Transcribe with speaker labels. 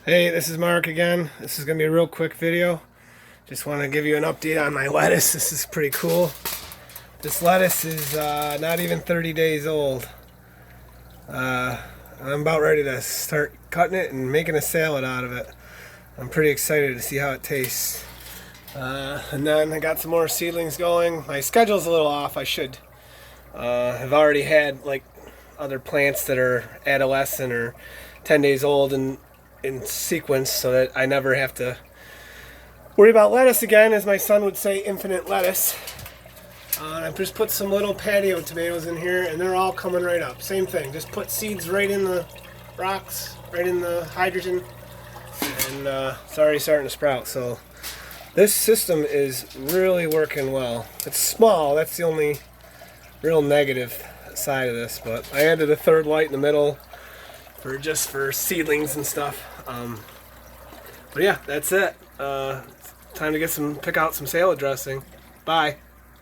Speaker 1: Hey, this is Mark again. This is going to be a real quick video. Just want to give you an update on my lettuce. This is pretty cool. This lettuce is not even 30 days old. I'm about ready to start cutting it and making a salad out of it. I'm pretty excited to see how it tastes. And then I got some more seedlings going. My schedule's a little off. I should have already had like other plants that are adolescent or 10 days old and in sequence so that I never have to worry about lettuce again, as my son would say, infinite lettuce. I just put some little patio tomatoes in here and they're all coming right up. Same thing, just put seeds right in the rocks, right in the hydrogen, and it's already starting to sprout. So this system is really working well. It's small, that's the only real negative side of this, but I added a third light in the middle for seedlings and stuff. But yeah, that's it. Time to pick out some salad dressing. Bye.